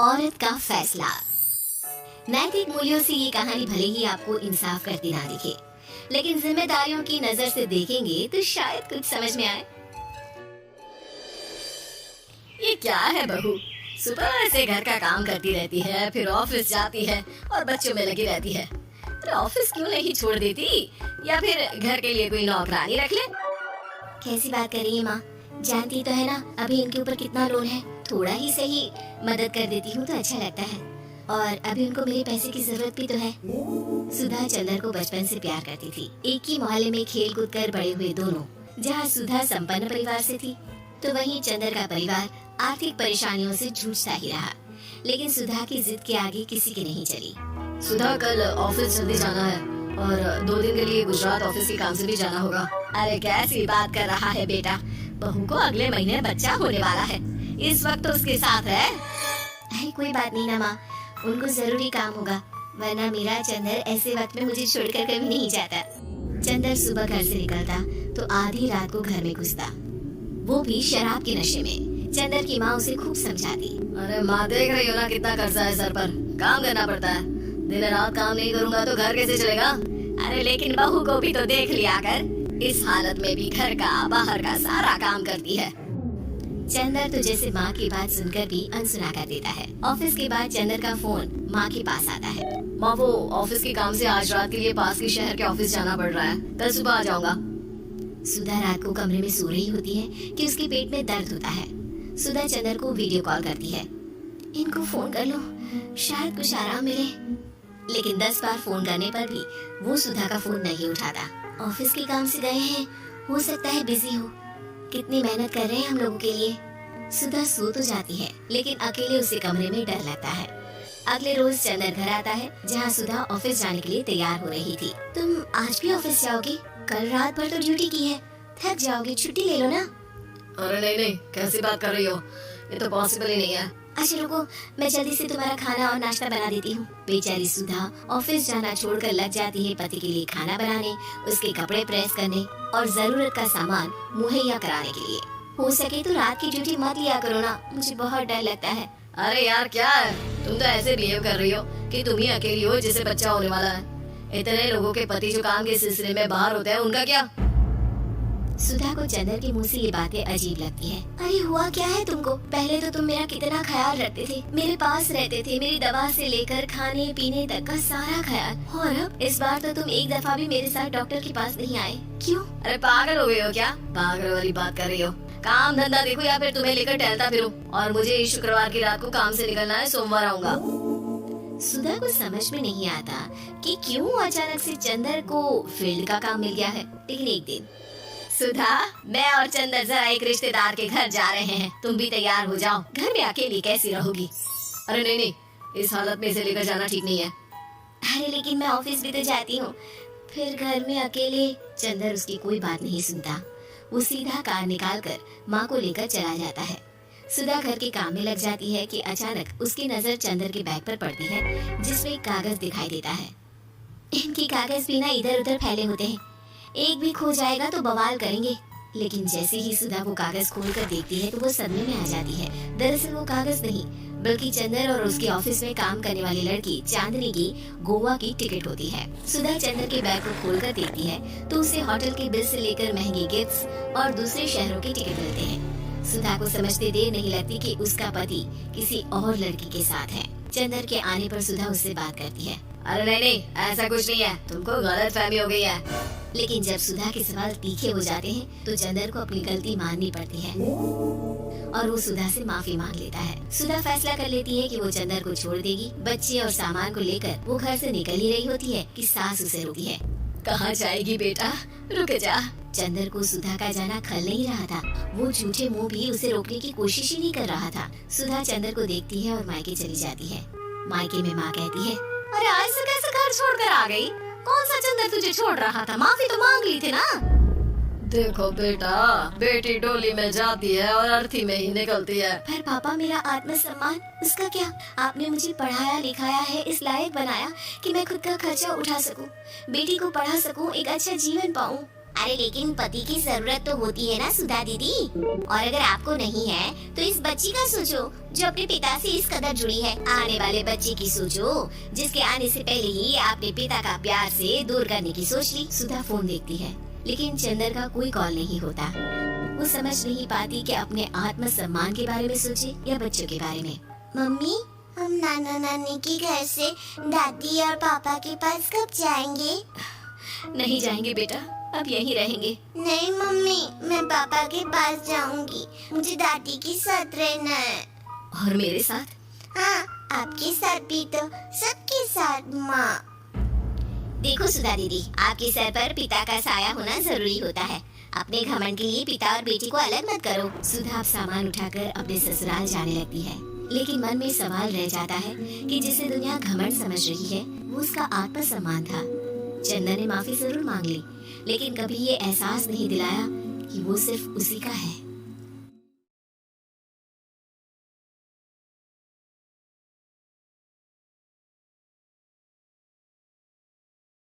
औरत का फैसला। नैतिक मूल्यों से ये कहानी भले ही आपको इंसाफ करती ना दिखे, लेकिन जिम्मेदारियों की नजर से देखेंगे तो शायद कुछ समझ में आए। ये क्या है बहू, सुबह से घर का काम करती रहती है, फिर ऑफिस जाती है और बच्चों में लगी रहती है। अरे ऑफिस क्यों नहीं छोड़ देती, या फिर घर के लिए कोई नौकरानी रख ले। कैसी बात कर रही है माँ, जानती तो है ना अभी इनके ऊपर कितना लोड है। थोड़ा ही सही मदद कर देती हूँ तो अच्छा लगता है, और अभी उनको मेरे पैसे की जरूरत भी तो है। सुधा चंदर को बचपन से प्यार करती थी। एक ही मोहल्ले में खेल कूद कर बड़े हुए दोनों। जहाँ सुधा संपन्न परिवार से थी तो वहीं चंदर का परिवार आर्थिक परेशानियों से जूझता ही रहा। लेकिन सुधा की जिद के आगे किसी की नहीं चली। सुधा कल ऑफिस जल्दी जाना है और 2 दिन के लिए गुजरात ऑफिस के काम से भी जाना होगा। अरे कैसी बात कर रहा है बेटा, बहू को अगले महीने बच्चा होने वाला है, इस वक्त तो उसके साथ है। अरे कोई बात नहीं ना माँ, उनको जरूरी काम होगा, वरना मेरा चंदर ऐसे वक्त में मुझे छोड़कर कभी नहीं जाता। चंदर सुबह घर से निकलता तो आधी रात को घर में घुसता, वो भी शराब के नशे में। चंदर की माँ उसे खूब समझाती। अरे माँ, देख रही हो ना कितना कर्जा है सर पर, काम करना पड़ता है। दिन रात काम नहीं करूँगा तो घर कैसे चलेगा। अरे लेकिन बहू को भी तो देख लिया कर, इस हालत में भी घर का बाहर का सारा काम करती है। चंदर तो जैसे माँ की बात सुनकर भी अनसुना कर देता है। ऑफिस के बाद चंदर का फोन माँ के पास आता है। माँ, वो ऑफिस के काम से आज रात के लिए पास के शहर के ऑफिस जाना पड़ रहा है, कल सुबह आ जाऊंगा। सुधा रात को कमरे में सो रही होती है कि उसके पेट में दर्द होता है। सुधा चंदर को वीडियो कॉल करती है। इनको फोन कर लो, शायद कुछ आराम मिले। लेकिन 10 बार फोन करने पर भी वो सुधा का फोन नहीं उठाता। ऑफिस के काम से गए हैं, हो सकता है बिजी हो। कितनी मेहनत कर रहे हैं हम लोगों के लिए। सुधा सो तो जाती है, लेकिन अकेले उसे कमरे में डर लगता है। अगले रोज चंदर घर आता है, जहाँ सुधा ऑफिस जाने के लिए तैयार हो रही थी। तुम आज भी ऑफिस जाओगी? कल रात भर तो ड्यूटी की है, थक जाओगे, छुट्टी ले लो ना। अरे नहीं नहीं, कैसी बात कर रही हो, ये तो पॉसिबल ही नहीं है। अच्छा रुको, मैं जल्दी से तुम्हारा खाना और नाश्ता बना देती हूँ। बेचारी सुधा ऑफिस जाना छोड़कर लग जाती है पति के लिए खाना बनाने, उसके कपड़े प्रेस करने और जरूरत का सामान मुहैया कराने के लिए। हो सके तो रात की ड्यूटी मत लिया करो ना, मुझे बहुत डर लगता है। अरे यार क्या है, तुम तो ऐसे बिहेव कर रही हो कि तुम ही अकेली हो जिसे बच्चा होने वाला है। इतने लोगों के पति जो काम के सिलसिले में बाहर होते हैं, उनका क्या। सुधा को चंदर के मुंह से ये बातें अजीब लगती है। अरे हुआ क्या है तुमको? पहले तो तुम मेरा कितना ख्याल रखते थे, मेरे पास रहते थे, मेरी दवा से लेकर खाने पीने तक का सारा ख्याल। और अब इस बार तो तुम एक दफा भी मेरे साथ डॉक्टर के पास नहीं आए, क्यों? अरे पागल हो गई हो क्या, पागल वाली बात कर रही हो। काम धंधा देखो या फिर तुम्हें लेकर टहलता फिरो। और मुझे इस शुक्रवार की रात को काम से निकलना है, सोमवार आऊंगा। सुधा को समझ में नहीं आता कि क्यों अचानक से चंदर को फील्ड का काम मिल गया है। लेकिन एक दिन, सुधा, मैं और चंदर जरा एक रिश्तेदार के घर जा रहे हैं, तुम भी तैयार हो जाओ, घर में अकेली कैसी रहोगी। अरे नहीं नहीं, इस हालत में इसे लेकर जाना ठीक नहीं है। अरे लेकिन मैं ऑफिस भी तो जाती हूँ, फिर घर में अकेले। चंदर उसकी कोई बात नहीं सुनता। वो सीधा कार निकाल कर माँ को लेकर चला जाता है। सुधा घर के काम में लग जाती है कि अचानक उसकी नजर चंदर के बैग पर पड़ती है, जिसमें एक कागज दिखाई देता है। इनकी कागज भी ना इधर उधर फैले होते हैं, एक भी खो जाएगा तो बवाल करेंगे। लेकिन जैसे ही सुधा वो कागज खोल कर देखती है तो वो सदमे में आ जाती है। दरअसल वो कागज नहीं, बल्कि चंदर और उसके ऑफिस में काम करने वाली लड़की चांदनी की गोवा की टिकट होती है। सुधा चंदर के बैग को खोल कर देखती है तो उसे होटल के बिल से लेकर महंगे गिफ्ट्स और दूसरे शहरों के टिकट मिलते हैं। सुधा को समझते देर नहीं लगती कि उसका पति किसी और लड़की के साथ है। चंदर के आने पर सुधा उससे बात करती है। अरे नहीं नहीं, ऐसा कुछ नहीं है, तुमको गलत फहमी हो गई है। लेकिन जब सुधा के सवाल तीखे हो जाते हैं तो चंदर को अपनी गलती माननी पड़ती है और वो सुधा से माफी मांग लेता है। सुधा फैसला कर लेती है कि वो चंदर को छोड़ देगी। बच्चे और सामान को लेकर वो घर से निकल ही रही होती है कि सास उसे रोकती है। कहाँ जाएगी बेटा, रुक जा। चंदर को सुधा का जाना खल नहीं रहा था। वो झूठे मुंह भी उसे रोकने की कोशिश ही नहीं कर रहा था। सुधा चंदर को देखती है और मायके चली जाती है। मायके में माँ कहती है, अरे आज से कैसे घर छोड़कर आ गई? कौन सा चंदर तुझे छोड़ रहा था? माफी तो मांग ली थी ना। देखो बेटा, बेटी डोली में जाती है और अर्थी में ही निकलती है। पर पापा, मेरा आत्मसम्मान, उसका क्या? आपने मुझे पढ़ाया लिखाया है, इस लायक बनाया कि मैं खुद का खर्चा उठा सकूं, बेटी को पढ़ा सकूं, एक अच्छा जीवन पाऊं। अरे लेकिन पति की जरूरत तो होती है ना सुधा दीदी, और अगर आपको नहीं है तो इस बच्ची का सोचो जो अपने पिता से इस कदर जुड़ी है। आने वाले बच्चे की सोचो जिसके आने से पहले ही आपने पिता का प्यार से दूर करने की सोच ली। सुधा फोन देखती है लेकिन चंदर का कोई कॉल नहीं होता। वो समझ नहीं पाती कि अपने आत्म सम्मान के बारे में सोचे या बच्चों के बारे में। मम्मी, हम नाना नानी के घर से दादी और पापा के पास कब जाएंगे? नहीं जाएंगे बेटा, अब यहीं रहेंगे। नहीं मम्मी, मैं पापा के पास जाऊंगी। मुझे दादी के साथ रहना है। और मेरे साथ? हाँ, आपके साथ भी तो सबके साथ माँ। देखो सुधा दीदी, आपके सर पर पिता का साया होना जरूरी होता है। अपने घमंड के लिए पिता और बेटी को अलग मत करो। सुधा अब सामान उठाकर अपने ससुराल जाने लगती है, लेकिन मन में सवाल रह जाता है कि जिसे दुनिया घमंड समझ रही है वो उसका आत्मसम्मान था। चंदन ने माफी जरूर मांग ली, लेकिन कभी ये एहसास नहीं दिलाया कि वो सिर्फ उसी का है।